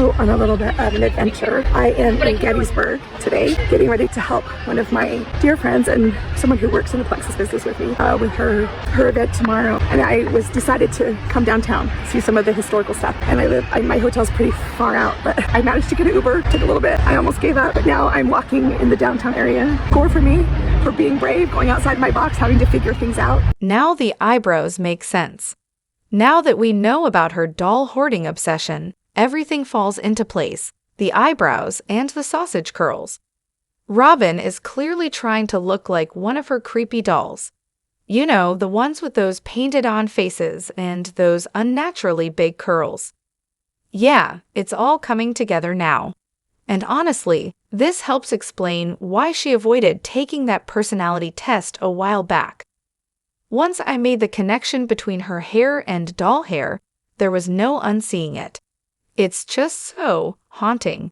So on a little bit of an adventure, I am in Gettysburg today, getting ready to help one of my dear friends and someone who works in the plexus business with me with her event tomorrow. And I was decided to come downtown, see some of the historical stuff. And my hotel's pretty far out, but I managed to get an Uber. Took a little bit. I almost gave up, but now I'm walking in the downtown area. Score for me for being brave, going outside my box, having to figure things out. Now the eyebrows make sense. Now that we know about her doll hoarding obsession, everything falls into place, the eyebrows and the sausage curls. Robyn is clearly trying to look like one of her creepy dolls. You know, the ones with those painted-on faces and those unnaturally big curls. Yeah, it's all coming together now. And honestly, this helps explain why she avoided taking that personality test a while back. Once I made the connection between her hair and doll hair, there was no unseeing it. It's just so haunting.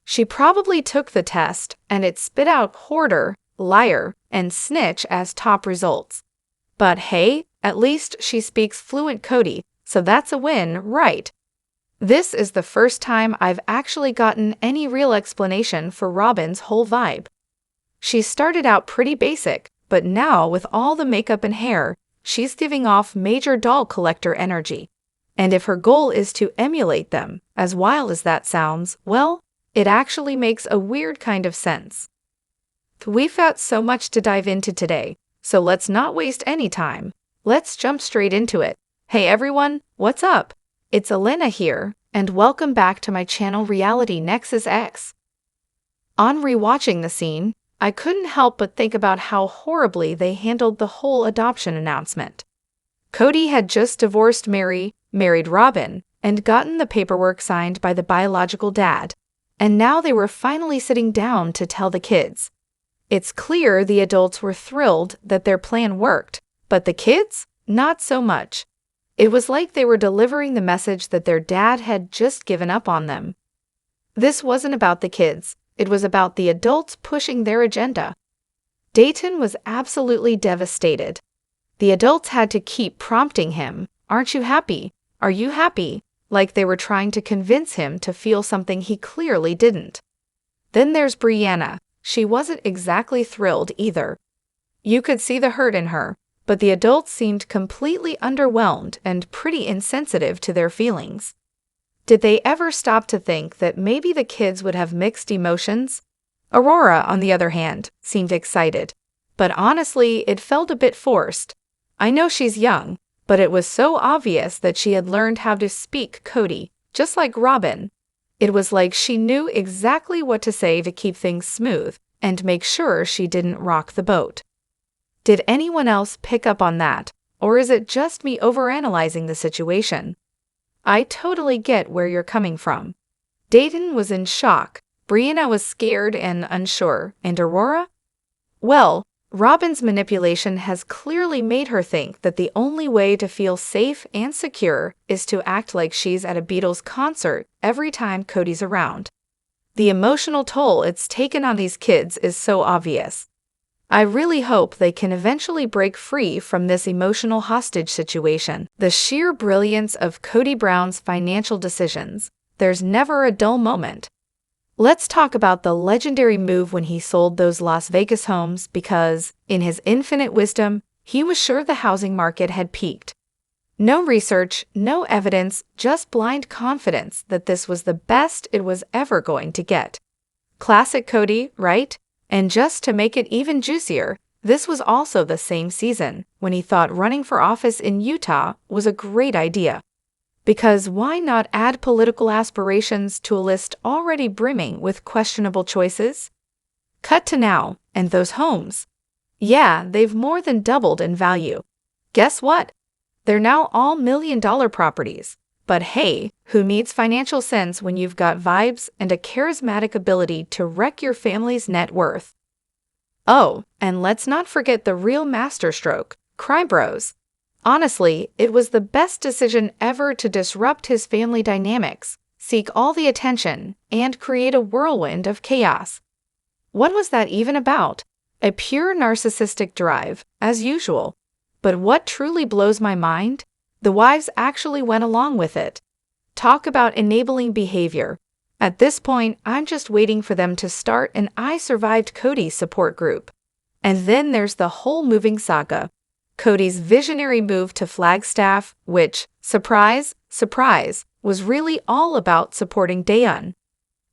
She probably took the test and it spit out hoarder, liar, and snitch as top results. But hey, at least she speaks fluent Kody, so that's a win, right? This is the first time I've actually gotten any real explanation for Robyn's whole vibe. She started out pretty basic, but now with all the makeup and hair, she's giving off major doll collector energy. And if her goal is to emulate them, as wild as that sounds, well, it actually makes a weird kind of sense. We've got so much to dive into today, so let's not waste any time. Let's jump straight into it. Hey everyone, what's up? It's Elena here, and welcome back to my channel Reality Nexus X. On rewatching the scene, I couldn't help but think about how horribly they handled the whole adoption announcement. Kody had just divorced Mary, married Robyn, and gotten the paperwork signed by the biological dad, and now they were finally sitting down to tell the kids. It's clear the adults were thrilled that their plan worked, but the kids? Not so much. It was like they were delivering the message that their dad had just given up on them. This wasn't about the kids, it was about the adults pushing their agenda. Dayton was absolutely devastated. The adults had to keep prompting him, "Aren't you happy? Are you happy?" Like they were trying to convince him to feel something he clearly didn't. Then there's Brianna. She wasn't exactly thrilled either. You could see the hurt in her, but the adults seemed completely underwhelmed and pretty insensitive to their feelings. Did they ever stop to think that maybe the kids would have mixed emotions? Aurora, on the other hand, seemed excited. But honestly, it felt a bit forced. I know she's young, but it was so obvious that she had learned how to speak Kody, just like Robyn. It was like she knew exactly what to say to keep things smooth and make sure she didn't rock the boat. Did anyone else pick up on that, or is it just me overanalyzing the situation? I totally get where you're coming from. Dayton was in shock, Brianna was scared and unsure, and Aurora? Well, Robyn's manipulation has clearly made her think that the only way to feel safe and secure is to act like she's at a Beatles concert every time Kody's around. The emotional toll it's taken on these kids is so obvious. I really hope they can eventually break free from this emotional hostage situation. The sheer brilliance of Kody Brown's financial decisions. There's never a dull moment. Let's talk about the legendary move when he sold those Las Vegas homes because, in his infinite wisdom, he was sure the housing market had peaked. No research, no evidence, just blind confidence that this was the best it was ever going to get. Classic Kody, right? And just to make it even juicier, this was also the same season when he thought running for office in Utah was a great idea. Because why not add political aspirations to a list already brimming with questionable choices? Cut to now, and those homes. Yeah, they've more than doubled in value. Guess what? They're now all million-dollar properties. But hey, who needs financial sense when you've got vibes and a charismatic ability to wreck your family's net worth? Oh, and let's not forget the real masterstroke, Crime Bros. Honestly, it was the best decision ever to disrupt his family dynamics, seek all the attention, and create a whirlwind of chaos. What was that even about? A pure narcissistic drive, as usual. But what truly blows my mind? The wives actually went along with it. Talk about enabling behavior. At this point, I'm just waiting for them to start an I Survived Kody support group. And then there's the whole moving saga. Kody's visionary move to Flagstaff, which, surprise, surprise, was really all about supporting Daeun.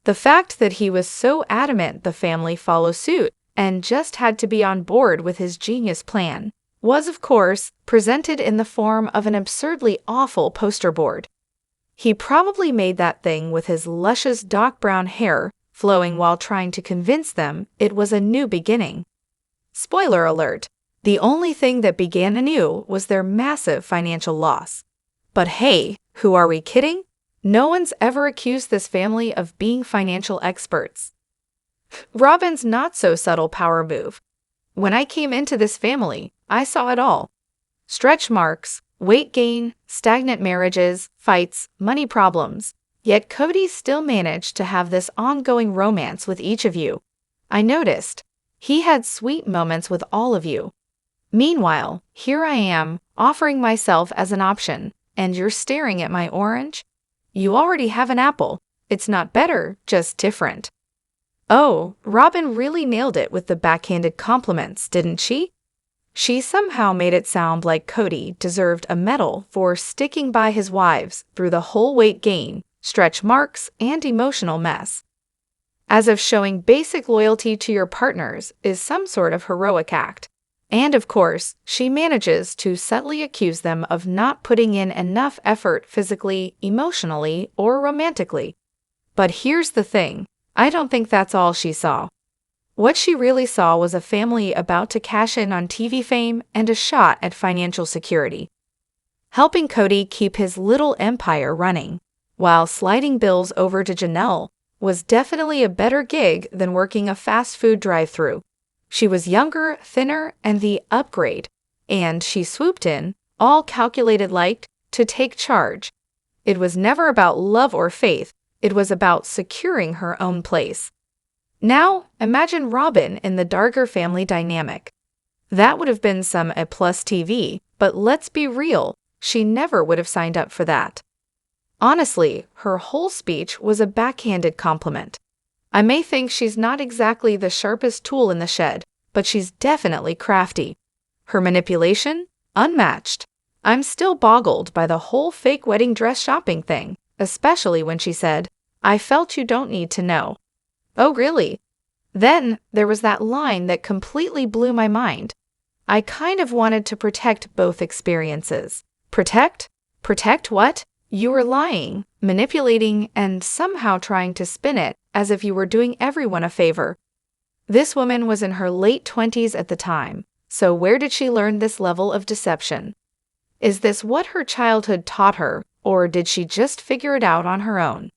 The fact that he was so adamant the family follow suit and just had to be on board with his genius plan was, of course, presented in the form of an absurdly awful poster board. He probably made that thing with his luscious dark brown hair flowing while trying to convince them it was a new beginning. Spoiler alert, the only thing that began anew was their massive financial loss. But hey, who are we kidding? No one's ever accused this family of being financial experts. Robyn's not-so-subtle power move. When I came into this family, I saw it all. Stretch marks, weight gain, stagnant marriages, fights, money problems. Yet Kody still managed to have this ongoing romance with each of you. I noticed. He had sweet moments with all of you. Meanwhile, here I am, offering myself as an option, and you're staring at my orange? You already have an apple. It's not better, just different. Oh, Robyn really nailed it with the backhanded compliments, didn't she? She somehow made it sound like Kody deserved a medal for sticking by his wives through the whole weight gain, stretch marks, and emotional mess. As if showing basic loyalty to your partners is some sort of heroic act. And of course, she manages to subtly accuse them of not putting in enough effort physically, emotionally, or romantically. But here's the thing, I don't think that's all she saw. What she really saw was a family about to cash in on TV fame and a shot at financial security. Helping Kody keep his little empire running, while sliding bills over to Janelle, was definitely a better gig than working a fast food drive-thru. She was younger, thinner, and the upgrade, and she swooped in, all calculated like, to take charge. It was never about love or faith, it was about securing her own place. Now, imagine Robyn in the darker family dynamic. That would have been some A+ TV, but let's be real, she never would have signed up for that. Honestly, her whole speech was a backhanded compliment. I may think she's not exactly the sharpest tool in the shed, but she's definitely crafty. Her manipulation? Unmatched. I'm still boggled by the whole fake wedding dress shopping thing, especially when she said, "I felt you don't need to know." Oh, really? Then there was that line that completely blew my mind. I kind of wanted to protect both experiences. Protect? Protect what? You were lying, manipulating, and somehow trying to spin it as if you were doing everyone a favor. This woman was in her late 20s at the time, so where did she learn this level of deception? Is this what her childhood taught her, or did she just figure it out on her own?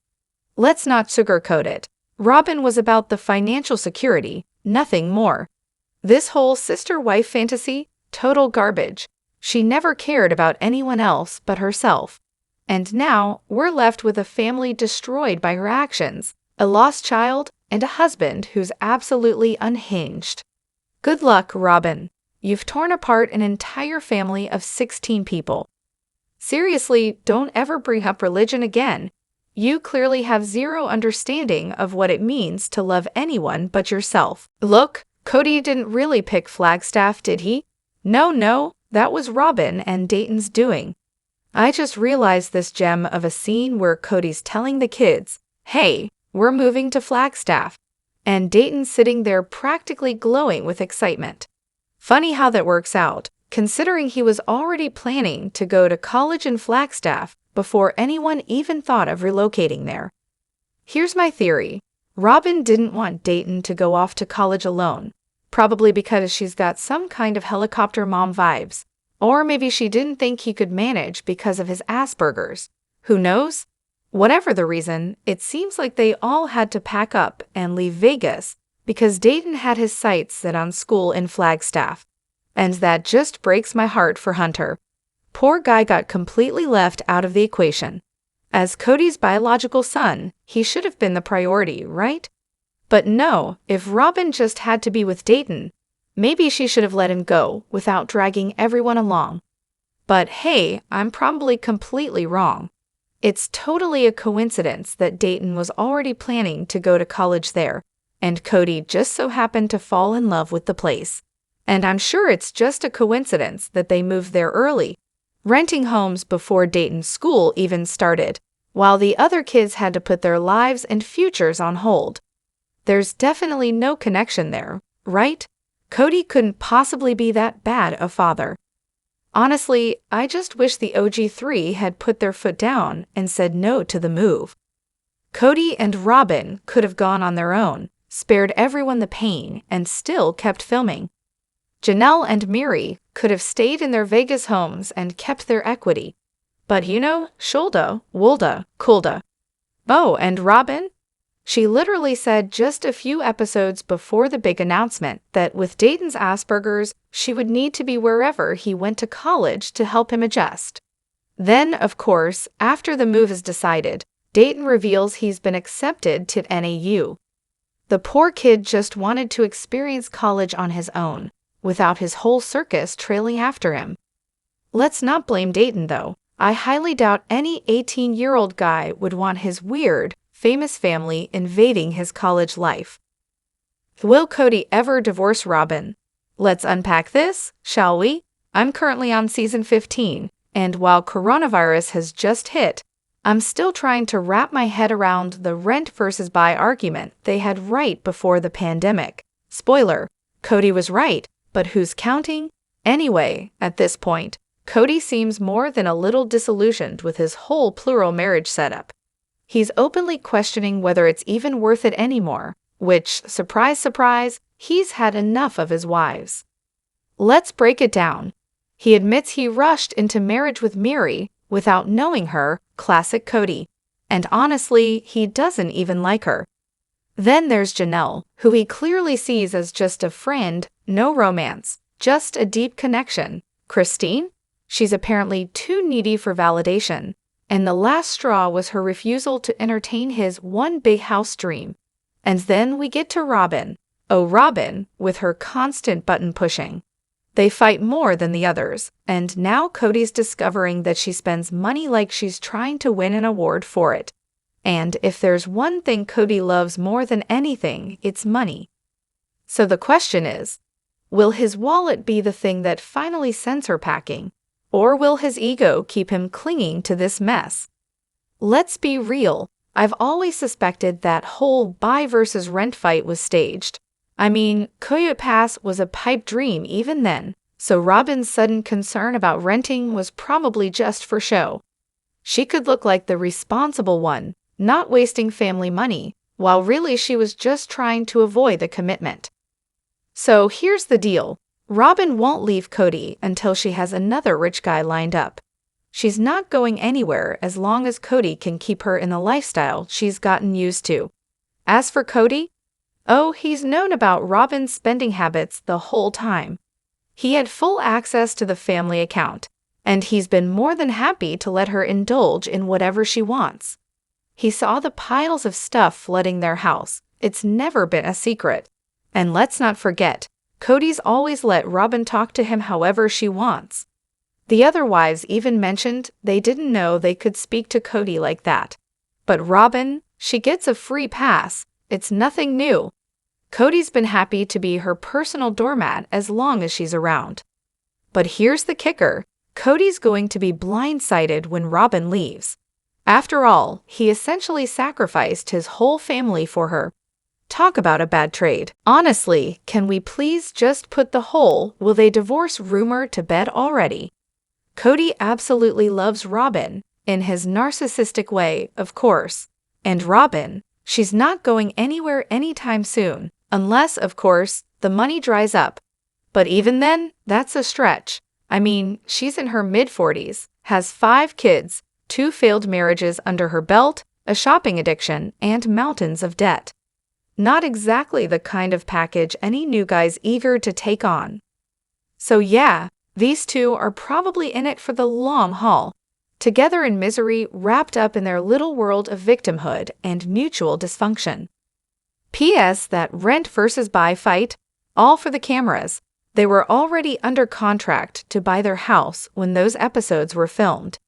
Let's not sugarcoat it. Robyn was about the financial security, nothing more. This whole sister-wife fantasy, total garbage. She never cared about anyone else but herself. And now, we're left with a family destroyed by her actions, a lost child, and a husband who's absolutely unhinged. Good luck, Robyn. You've torn apart an entire family of 16 people. Seriously, don't ever bring up religion again. You clearly have zero understanding of what it means to love anyone but yourself. Look, Kody didn't really pick Flagstaff, did he? No, that was Robyn and Dayton's doing. I just realized this gem of a scene where Kody's telling the kids, "Hey, we're moving to Flagstaff," and Dayton's sitting there practically glowing with excitement. Funny how that works out, considering he was already planning to go to college in Flagstaff before anyone even thought of relocating there. Here's my theory. Robyn didn't want Dayton to go off to college alone, probably because she's got some kind of helicopter mom vibes. Or maybe she didn't think he could manage because of his Asperger's. Who knows? Whatever the reason, it seems like they all had to pack up and leave Vegas because Dayton had his sights set on school in Flagstaff. And that just breaks my heart for Hunter. Poor guy got completely left out of the equation. As Kody's biological son, he should have been the priority, right? But no, if Robyn just had to be with Dayton, maybe she should have let him go without dragging everyone along. But hey, I'm probably completely wrong. It's totally a coincidence that Dayton was already planning to go to college there, and Kody just so happened to fall in love with the place. And I'm sure it's just a coincidence that they moved there early, renting homes before Dayton's school even started, while the other kids had to put their lives and futures on hold. There's definitely no connection there, right? Kody couldn't possibly be that bad a father. Honestly, I just wish the OG3 had put their foot down and said no to the move. Kody and Robyn could have gone on their own, spared everyone the pain, and still kept filming. Janelle and Miri could have stayed in their Vegas homes and kept their equity. But Shulda, Wulda, Kulda. Oh, and Robyn? She literally said just a few episodes before the big announcement that with Dayton's Asperger's, she would need to be wherever he went to college to help him adjust. Then, of course, after the move is decided, Dayton reveals he's been accepted to NAU. The poor kid just wanted to experience college on his own, without his whole circus trailing after him. Let's not blame Dayton, though. I highly doubt any 18-year-old guy would want his weird, famous family invading his college life. Will Kody ever divorce Robyn? Let's unpack this, shall we? I'm currently on season 15, and while coronavirus has just hit, I'm still trying to wrap my head around the rent versus buy argument they had right before the pandemic. Spoiler, Kody was right, but who's counting? Anyway, at this point, Kody seems more than a little disillusioned with his whole plural marriage setup. He's openly questioning whether it's even worth it anymore, which, surprise, surprise, he's had enough of his wives. Let's break it down. He admits he rushed into marriage with Miri without knowing her, classic Kody. And honestly, he doesn't even like her. Then there's Janelle, who he clearly sees as just a friend, no romance, just a deep connection. Christine? She's apparently too needy for validation. And the last straw was her refusal to entertain his one big house dream. And then we get to Robyn. Oh, Robyn, with her constant button pushing. They fight more than the others, and now Kody's discovering that she spends money like she's trying to win an award for it. And if there's one thing Kody loves more than anything, it's money. So the question is, will his wallet be the thing that finally sends her packing? Or will his ego keep him clinging to this mess? Let's be real. I've always suspected that whole buy versus rent fight was staged. I mean, Coyote Pass was a pipe dream even then, so Robyn's sudden concern about renting was probably just for show. She could look like the responsible one, not wasting family money, while really she was just trying to avoid the commitment. So here's the deal. Robyn won't leave Kody until she has another rich guy lined up. She's not going anywhere as long as Kody can keep her in the lifestyle she's gotten used to. As for Kody, oh, he's known about Robyn's spending habits the whole time. He had full access to the family account, and he's been more than happy to let her indulge in whatever she wants. He saw the piles of stuff flooding their house. It's never been a secret. And let's not forget, Kody's always let Robyn talk to him however she wants. The other wives even mentioned they didn't know they could speak to Kody like that. But Robyn, she gets a free pass. It's nothing new. Kody's been happy to be her personal doormat as long as she's around. But here's the kicker. Kody's going to be blindsided when Robyn leaves. After all, he essentially sacrificed his whole family for her. Talk about a bad trade. Honestly, can we please just put the whole will they divorce rumor to bed already? Kody absolutely loves Robyn, in his narcissistic way, of course. And Robyn, she's not going anywhere anytime soon, unless, of course, the money dries up. But even then, that's a stretch. I mean, she's in her mid-40s, has 5 kids, 2 failed marriages under her belt, a shopping addiction, and mountains of debt. Not exactly the kind of package any new guy's eager to take on. So yeah, these two are probably in it for the long haul, together in misery, wrapped up in their little world of victimhood and mutual dysfunction. P.S. That rent versus buy fight, all for the cameras. They were already under contract to buy their house when those episodes were filmed.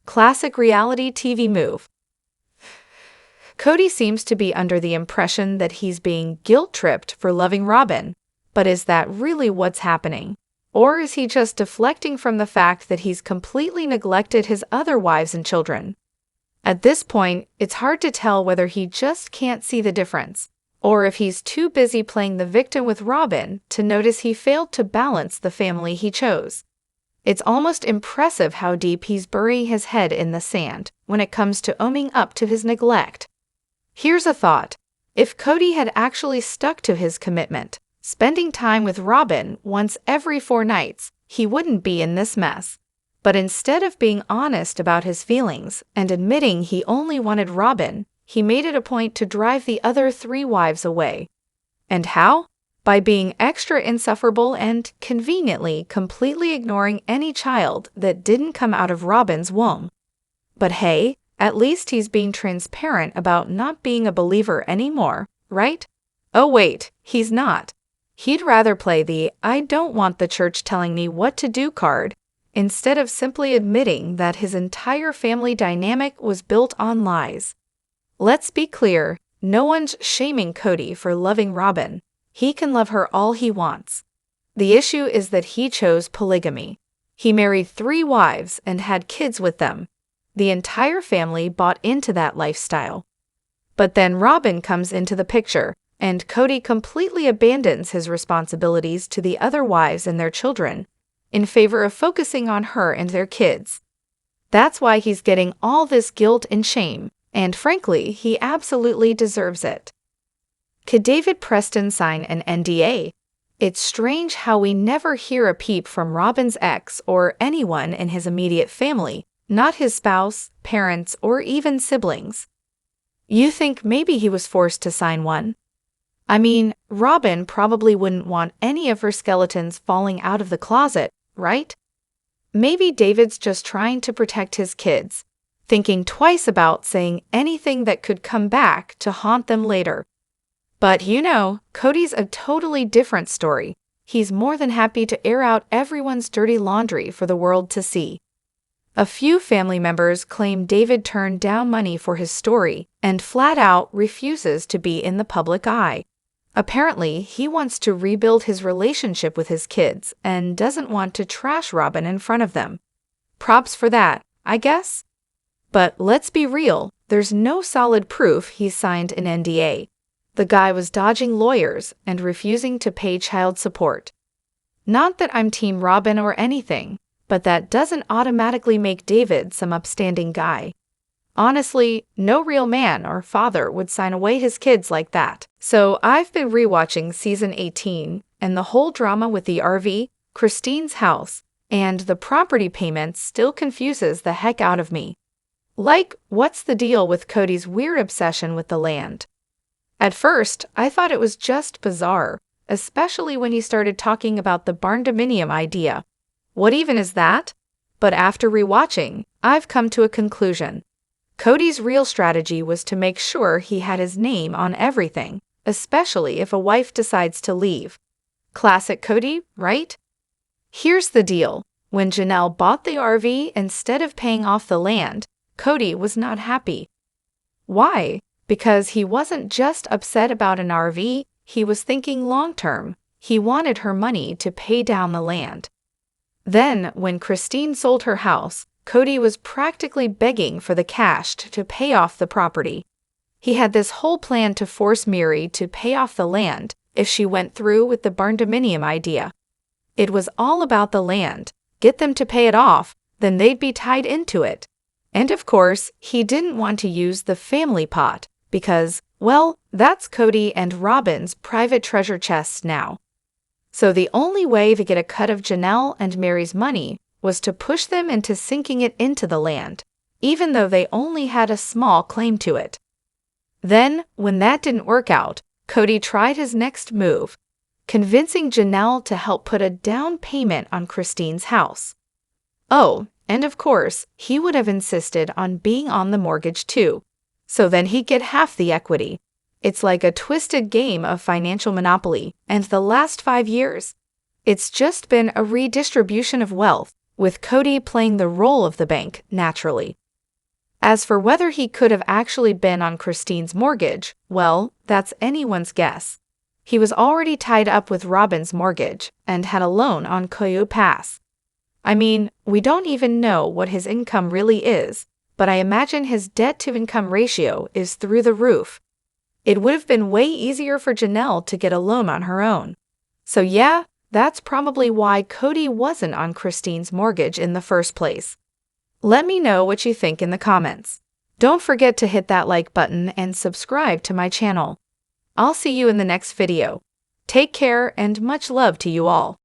Classic reality TV move. Kody seems to be under the impression that he's being guilt-tripped for loving Robyn, but is that really what's happening? Or is he just deflecting from the fact that he's completely neglected his other wives and children? At this point, it's hard to tell whether he just can't see the difference, or if he's too busy playing the victim with Robyn to notice he failed to balance the family he chose. It's almost impressive how deep he's burying his head in the sand when it comes to owning up to his neglect. Here's a thought. If Kody had actually stuck to his commitment, spending time with Robyn once every 4 nights, he wouldn't be in this mess. But instead of being honest about his feelings and admitting he only wanted Robyn, he made it a point to drive the other 3 wives away. And how? By being extra insufferable and, conveniently, completely ignoring any child that didn't come out of Robyn's womb. But hey, at least he's being transparent about not being a believer anymore, right? Oh wait, he's not. He'd rather play the "I don't want the church telling me what to do" card, instead of simply admitting that his entire family dynamic was built on lies. Let's be clear, no one's shaming Kody for loving Robyn. He can love her all he wants. The issue is that he chose polygamy. He married 3 wives and had kids with them. The entire family bought into that lifestyle. But then Robyn comes into the picture, and Kody completely abandons his responsibilities to the other wives and their children, in favor of focusing on her and their kids. That's why he's getting all this guilt and shame, and frankly, he absolutely deserves it. Could David Preston sign an NDA? It's strange how we never hear a peep from Robyn's ex or anyone in his immediate family, not his spouse, parents, or even siblings. You think maybe he was forced to sign one? I mean, Robyn probably wouldn't want any of her skeletons falling out of the closet, right? Maybe David's just trying to protect his kids, thinking twice about saying anything that could come back to haunt them later. But Kody's a totally different story. He's more than happy to air out everyone's dirty laundry for the world to see. A few family members claim David turned down money for his story and flat out refuses to be in the public eye. Apparently, he wants to rebuild his relationship with his kids and doesn't want to trash Robyn in front of them. Props for that, I guess? But let's be real, there's no solid proof he signed an NDA. The guy was dodging lawyers and refusing to pay child support. Not that I'm Team Robyn or anything, but that doesn't automatically make David some upstanding guy. Honestly, no real man or father would sign away his kids like that. So I've been rewatching season 18, and the whole drama with the RV, Christine's house, and the property payments still confuses the heck out of me. Like, what's the deal with Kody's weird obsession with the land? At first, I thought it was just bizarre, especially when he started talking about the barndominium idea. What even is that? But after rewatching, I've come to a conclusion. Kody's real strategy was to make sure he had his name on everything, especially if a wife decides to leave. Classic Kody, right? Here's the deal. When Janelle bought the RV instead of paying off the land, Kody was not happy. Why? Because he wasn't just upset about an RV, he was thinking long-term. He wanted her money to pay down the land. Then, when Christine sold her house, Kody was practically begging for the cash to pay off the property. He had this whole plan to force Miri to pay off the land if she went through with the barndominium idea. It was all about the land. Get them to pay it off, then they'd be tied into it. And of course, he didn't want to use the family pot because, well, that's Kody and Robyn's private treasure chests now. So the only way to get a cut of Janelle and Mary's money was to push them into sinking it into the land, even though they only had a small claim to it. Then, when that didn't work out, Kody tried his next move, convincing Janelle to help put a down payment on Christine's house. Oh, and of course, he would have insisted on being on the mortgage too, so then he'd get half the equity. It's like a twisted game of financial monopoly, and the last 5 years, it's just been a redistribution of wealth, with Kody playing the role of the bank naturally. As for whether he could have actually been on Christine's mortgage, well, that's anyone's guess. He was already tied up with Robyn's mortgage and had a loan on Koyu Pass. I mean, we don't even know what his income really is, but I imagine his debt-to-income ratio is through the roof. It would have been way easier for Janelle to get a loan on her own. So yeah, that's probably why Kody wasn't on Christine's mortgage in the first place. Let me know what you think in the comments. Don't forget to hit that like button and subscribe to my channel. I'll see you in the next video. Take care and much love to you all.